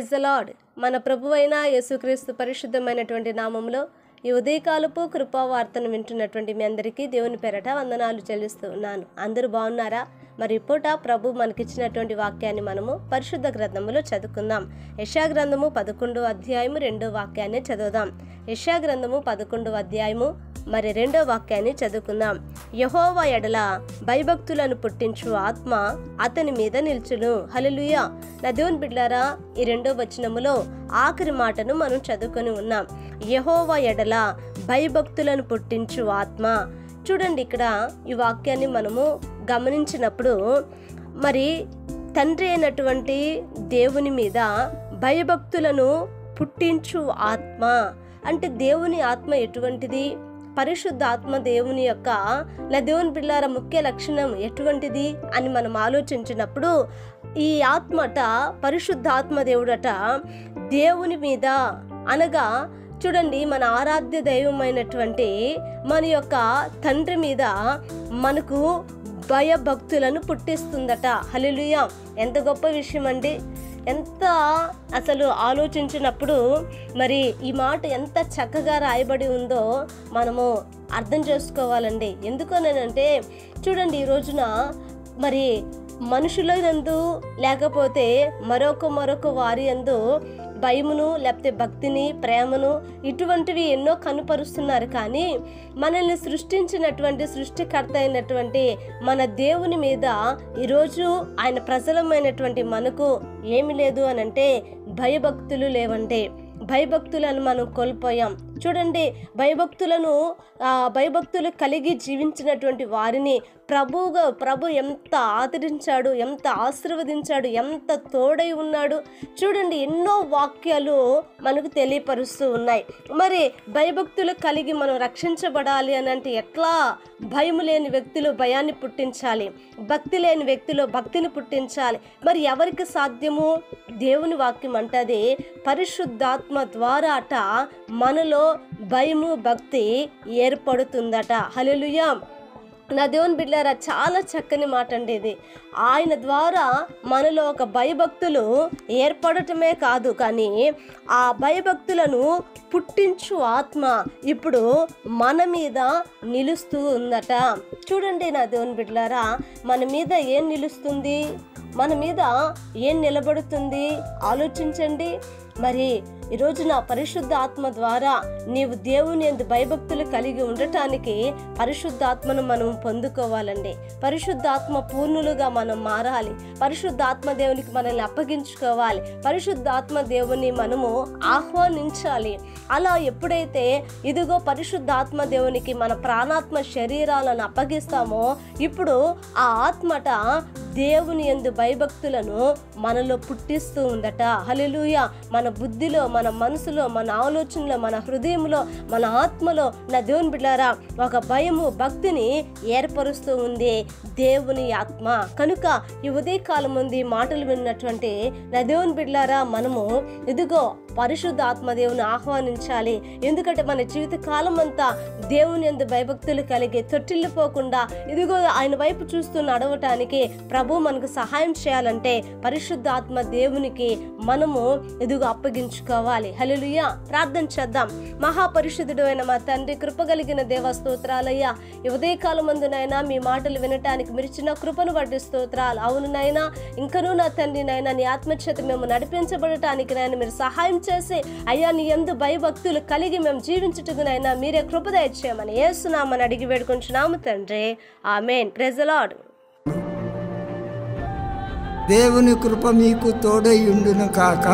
Praise the lord. మన ప్రభువైన యేసుక్రీస్తు పరిశుద్ధమైనటువంటి నామములో ఈ ఉదయకాలపు కృపావార్తను వింటున్నటువంటి మీ అందరికీ దేవుని పేరట వందనాలు చెల్లిస్తూ ఉన్నాను. అందరూ బాగున్నారా? మరి పూట ప్రభు మనకిచ్చినటువంటి వాక్యాన్ని మనము పరిశుద్ధ గ్రంథములో చదువుకుందాం. యెషయా గ్రంథము 11వ అధ్యాయము 2వ వాక్యాన్ని చదువుదాం. యెషయా గ్రంథము 11వ అధ్యాయము మరి 2వ వాక్యాన్ని చదువుకుందాం. యెహోవా ఎడల భయభక్తులను పుట్టించు ఆత్మ అతని మీద నిల్చును. హల్లెలూయా. నా దేవుని బిడ్డలారా, ఈ 2వ వచనములో ఆఖరి మాటను మనం చదువుకొని ఉన్నాం. యెహోవా ఎడల భయభక్తులను పుట్టించు ఆత్మ. చూడండి, ఇక్కడ ఈ వాక్యాన్ని మనము గమనించినప్పుడు మరి తండ్రి అయినటువంటి దేవుని మీద భయభక్తులను పుట్టించు ఆత్మ అంటే దేవుని ఆత్మ ఎటువంటిది? పరిశుద్ధ ఆత్మ దేవుని యొక్క దేవుని బిడ్డలారా ముఖ్య లక్షణం ఎటువంటిది అని మనం ఆలోచించినప్పుడు ఈ ఆత్మట పరిశుద్ధాత్మ దేవుడట దేవుని మీద అనగా చూడండి, మన ఆరాధ్య దైవమైనటువంటి మన యొక్క తండ్రి మీద మనకు భయభక్తులను పుట్టిస్తుందట. హల్లెలూయా. ఎంత గొప్ప విషయం అండి! ఎంత అసలు ఆలోచించినప్పుడు మరి ఈ మాట ఎంత చక్కగా రాయబడి ఉందో మనము అర్థం చేసుకోవాలండి. ఎందుకనంటే చూడండి, ఈ రోజున మరి మనుషుల యందు లేకపోతే మరొక వారి యందు భయమును లేకపోతే భక్తిని, ప్రేమను ఇటువంటివి ఎన్నో కనుపరుస్తున్నారు. కానీ మనల్ని సృష్టించినటువంటి సృష్టికర్త అయినటువంటి మన దేవుని మీద ఈరోజు ఆయన ప్రజలమైనటువంటి మనకు ఏమి లేదు అని అంటే భయభక్తులు లేవంటే భయభక్తులను మనం కోల్పోయాం. చూడండి, భయభక్తులు కలిగి జీవించినటువంటి వారిని ప్రభు ఎంత ఆదరించాడు, ఎంత ఆశీర్వదించాడు, ఎంత తోడై ఉన్నాడు. చూడండి, ఎన్నో వాక్యాలు మనకు తెలియపరుస్తూ ఉన్నాయి. మరి భయభక్తులు కలిగి మనం రక్షించబడాలి అని అంటే ఎట్లా? భయం లేని వ్యక్తిలో భయాన్ని పుట్టించాలి, భక్తి లేని వ్యక్తిలో భక్తిని పుట్టించాలి. మరి ఎవరికి సాధ్యము? దేవుని వాక్యం అంటది పరిశుద్ధాత్మ ద్వారా అట మనలో భయము భక్తి ఏర్పడుతుందట. హల్లెలూయా. నా దేవుని బిడ్డలారా, చాలా చక్కని మాట అండి ఇది. ఆయన ద్వారా మనలో ఒక భయభక్తులు ఏర్పడటమే కాదు, కానీ ఆ భయభక్తులను పుట్టించు ఆత్మ ఇప్పుడు మన మీద నిలుస్తూ ఉందట. చూడండి నా దేవుని బిడ్డలారా, మన మీద ఏం నిలుస్తుంది? మన మీద ఏం నిలబడుతుంది? ఆలోచించండి. మరి ఈరోజు నా పరిశుద్ధ ఆత్మ ద్వారా నీవు దేవుని యందు భయభక్తులు కలిగి ఉండటానికి పరిశుద్ధాత్మను మనం పొందుకోవాలండి. పరిశుద్ధాత్మ పూర్ణులుగా మనం మారాలి. పరిశుద్ధాత్మ దేవునికి మనల్ని అప్పగించుకోవాలి. పరిశుద్ధాత్మ దేవుని మనము ఆహ్వానించాలి. అలా ఎప్పుడైతే ఇదిగో పరిశుద్ధాత్మ దేవునికి మన ప్రాణాత్మ శరీరాలను అప్పగిస్తామో ఇప్పుడు ఆ ఆత్మట దేవుని యందు భయభక్తులను మనలో పుట్టిస్తూ ఉందట. హల్లెలూయా. మన బుద్ధిలో, మన మనసులో, మన ఆలోచనలో, మన హృదయంలో, మన ఆత్మలో నా దేవుని బిడ్డలారా ఒక భయము భక్తిని ఏర్పరుస్తూ ఉంది దేవుని ఆత్మ. కనుక ఈ ఉదయకాలం ముందు మాటలు విన్నటువంటి నా దేవుని బిడ్డలారా మనము ఇదిగో పరిశుద్ధ ఆత్మ దేవుని ఆహ్వానించాలి. ఎందుకంటే మన జీవిత కాలం అంతా దేవుని యందు భయభక్తులు కలిగి తొట్టిల్లిపోకుండా ఇదిగో ఆయన వైపు చూస్తూ నడవటానికి ప్రభు మనకు సహాయం చేయాలంటే పరిశుద్ధ ఆత్మ దేవునికి మనము ఇదిగో అప్పగించుకోవాలి. హల్లెలూయా. ప్రార్థన చేద్దాం. మహాపరిశుద్ధుడు అయిన మా తండ్రి, కృపగలిగిన దేవ స్తోత్రాలయ్యా. ఈ ఉదయకాలం మందునైనా మీ మాటలు వినటానికి మిరిచిన కృపను బట్టి స్తోత్రాలు. అవును నాయనా, ఇంకనూ నా తండ్రి నాయన నీ ఆత్మచేత మేము నడిపించబడటానికి నాయన మీరు సహాయం చేసి అయ్యా నీ యందు భయభక్తులు కలిగి మేము జీవించుటకునైనా మీరే కృప దయచేయమని యేసునామని అడిగి వేడుకుంటున్నాము తండ్రి. ఆమేన్. Praise the lord. దేవుని కృప మీకు తోడై ఉండును కాక.